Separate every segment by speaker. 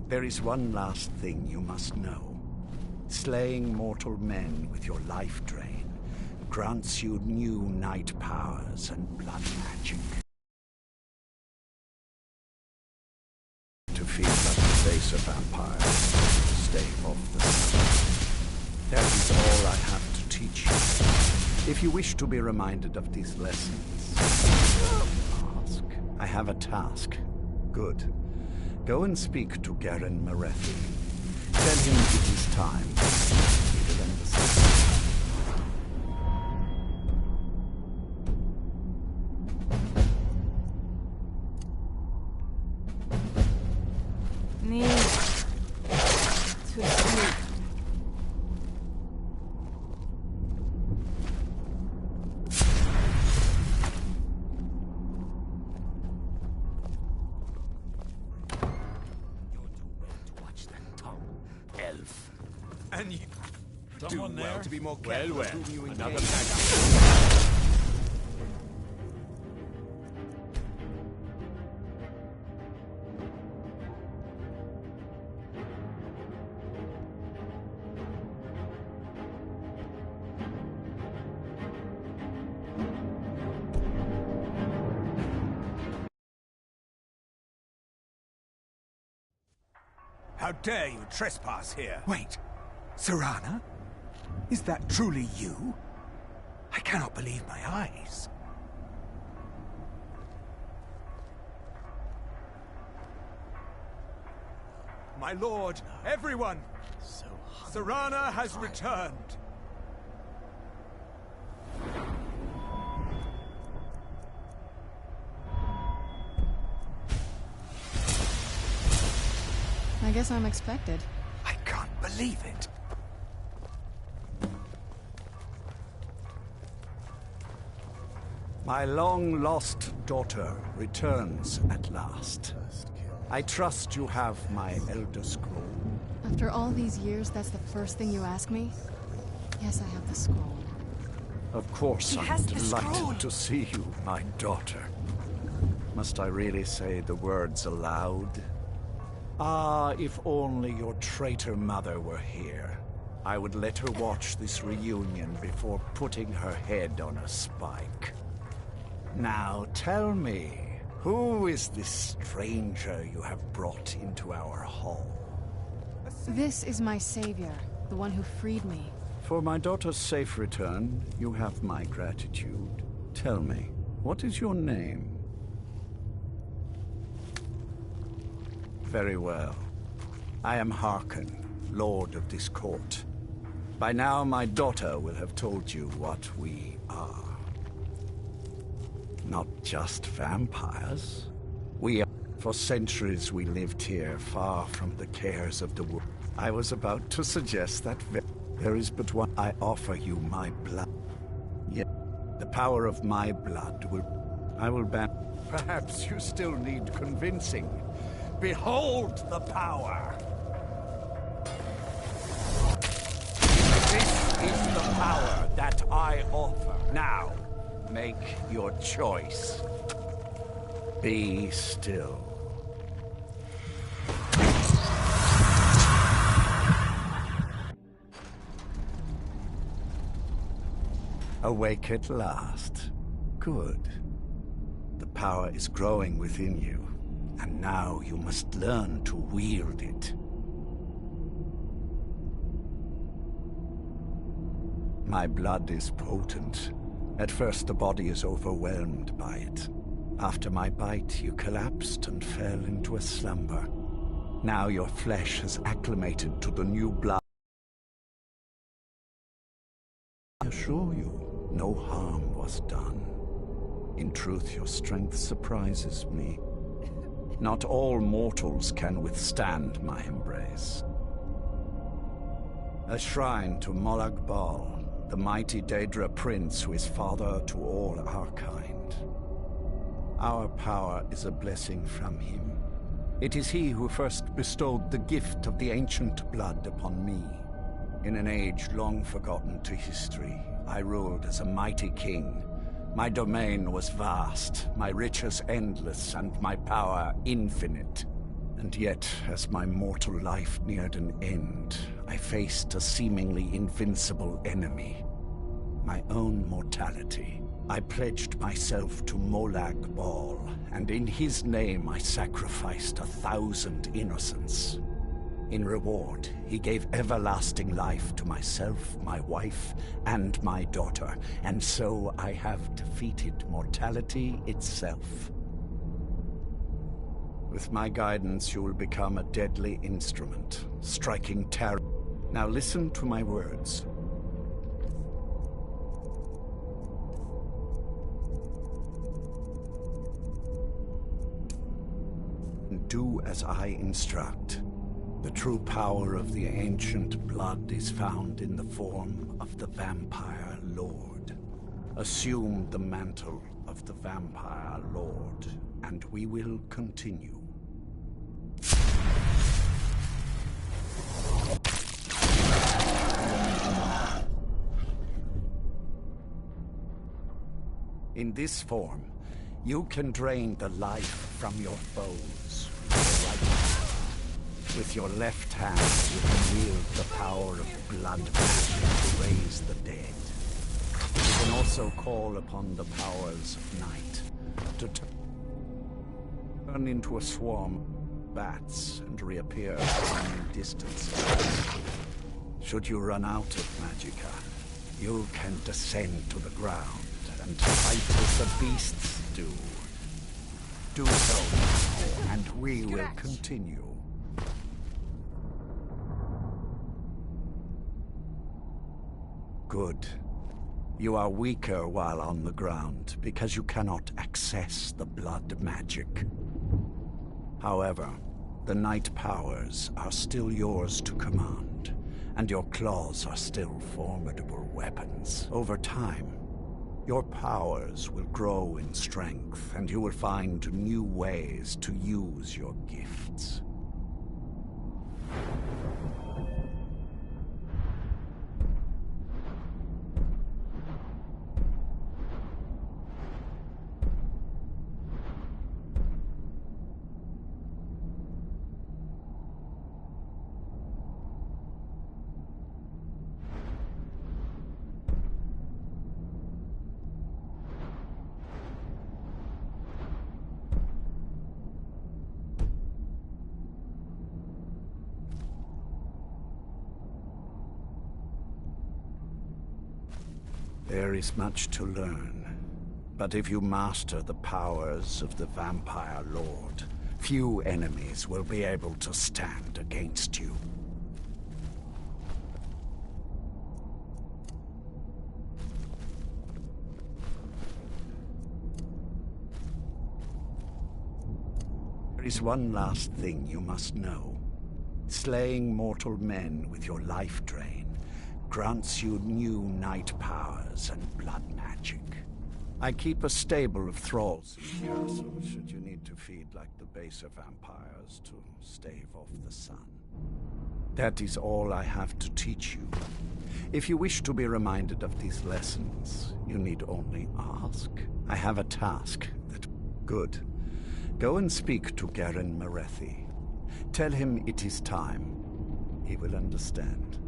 Speaker 1: There is one last thing you must know. Slaying mortal men with your life drain grants you new night powers and blood magic. To feed like the face of vampires, stay off the sun. That is all I have to teach you. If you wish to be reminded of these lessons, ask. I have a task. Good. Go and speak to Garen Marethi. Tell him it is time. He will understand.
Speaker 2: Need to sleep.
Speaker 3: And you
Speaker 4: Someone
Speaker 3: do well
Speaker 4: there?
Speaker 3: to be more careful with whom you
Speaker 4: Another
Speaker 3: engage.
Speaker 4: pack.
Speaker 3: How dare you trespass here? Wait, Serana? Is that truly you? I cannot believe my eyes. My lord, everyone! Serana has returned.
Speaker 2: I guess I'm expected.
Speaker 3: I can't believe it.
Speaker 1: My long-lost daughter returns at last. I trust you have my Elder Scroll.
Speaker 2: After all these years, that's the first thing you ask me? Yes, I have the scroll.
Speaker 1: Of course,
Speaker 2: He
Speaker 1: I'm
Speaker 2: has the scroll.
Speaker 1: delighted to see you, my daughter. Must I really say the words aloud? Ah, if only your traitor mother were here. I would let her watch this reunion before putting her head on a spike. Now tell me, who is this stranger you have brought into our hall?
Speaker 2: This is my savior, the one who freed me.
Speaker 1: For my daughter's safe return, you have my gratitude. Tell me, what is your name? Very well. I am Harkon, Lord of this court. By now, my daughter will have told you what we are. Not just vampires. We are... For centuries we lived here, far from the cares of the world. I was about to suggest that there is but one. I offer you my blood. Yet, the power of my blood will... I will ban... Perhaps you still need convincing. Behold the power! This is the power that I offer. Now, make your choice. Be still. Awake at last. Good. The power is growing within you. And now you must learn to wield it. My blood is potent. At first the body is overwhelmed by it. After my bite, you collapsed and fell into a slumber. Now your flesh has acclimated to the new blood. I assure you, no harm was done. In truth, your strength surprises me. Not all mortals can withstand my embrace. A shrine to Molag Bal, the mighty Daedra prince who is father to all our kind. Our power is a blessing from him. It is he who first bestowed the gift of the ancient blood upon me. In an age long forgotten to history, I ruled as a mighty king. My domain was vast, my riches endless, and my power infinite. And yet, as my mortal life neared an end, I faced a seemingly invincible enemy. My own mortality. I pledged myself to Molag Bal, and in his name I sacrificed 1,000 innocents. In reward, he gave everlasting life to myself, my wife, and my daughter, and so I have defeated mortality itself. With my guidance, you will become a deadly instrument, striking terror. Now listen to my words. Do as I instruct. The true power of the ancient blood is found in the form of the Vampire Lord. Assume the mantle of the Vampire Lord, and we will continue. In this form, you can drain the life from your foes. With your left hand, you can wield the power of blood magic to raise the dead. You can also call upon the powers of night to turn into a swarm of bats and reappear from distances. Should you run out of magicka, you can descend to the ground and fight as the beasts do. Do so now, and we will continue. Good. You are weaker while on the ground, because you cannot access the blood magic. However, the night powers are still yours to command, and your claws are still formidable weapons. Over time, your powers will grow in strength, and you will find new ways to use your gifts. There is much to learn, but if you master the powers of the Vampire Lord, few enemies will be able to stand against you. There is one last thing you must know. Slaying mortal men with your life drain grants you new night powers and blood magic. I keep a stable of thralls in here, so should you need to feed like the baser vampires to stave off the sun. That is all I have to teach you. If you wish to be reminded of these lessons, you need only ask. I have a task that... Good. Go and speak to Garen Marethi. Tell him it is time. He will understand.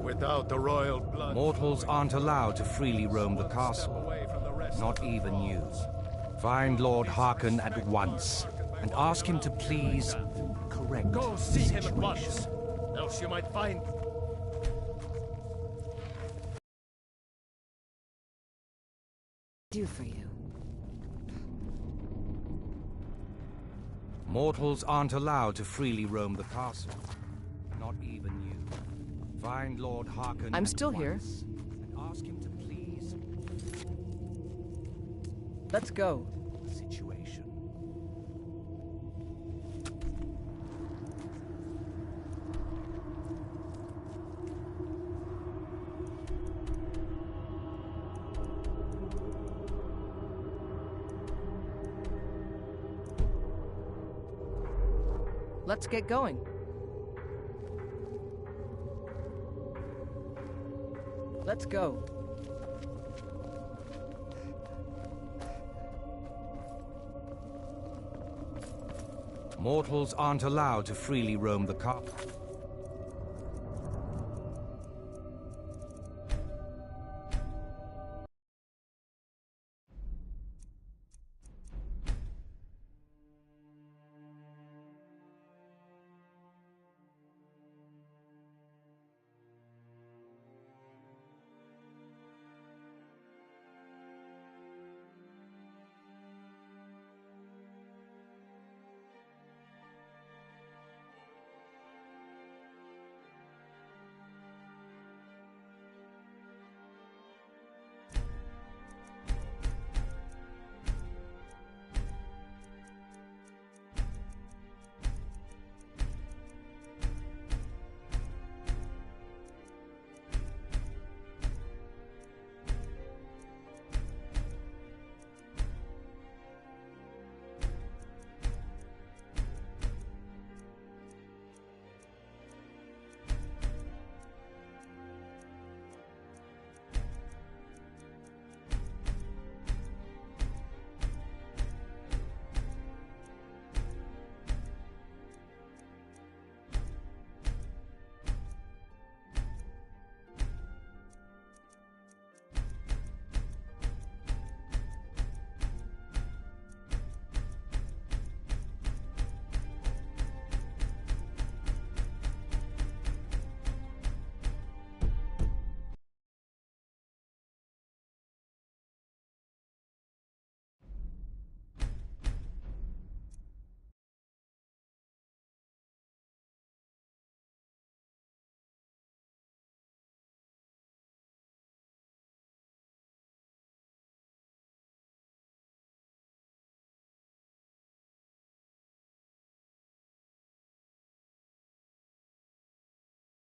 Speaker 4: Without the royal blood...
Speaker 5: Mortals aren't allowed to freely roam the castle. Not even you. Find Lord Harkon at once, and ask him to please correct
Speaker 4: Go
Speaker 5: the
Speaker 4: see him
Speaker 5: situation.
Speaker 4: at once, else you might find...
Speaker 2: Do for you.
Speaker 5: Mortals aren't allowed to freely roam the castle. Not even you. Find Lord Harkon
Speaker 6: I'm
Speaker 5: at
Speaker 6: still here.
Speaker 5: once, and ask him to please
Speaker 6: Let's go.
Speaker 5: the situation.
Speaker 6: Let's get going. Let's go.
Speaker 5: Mortals aren't allowed to freely roam the castle.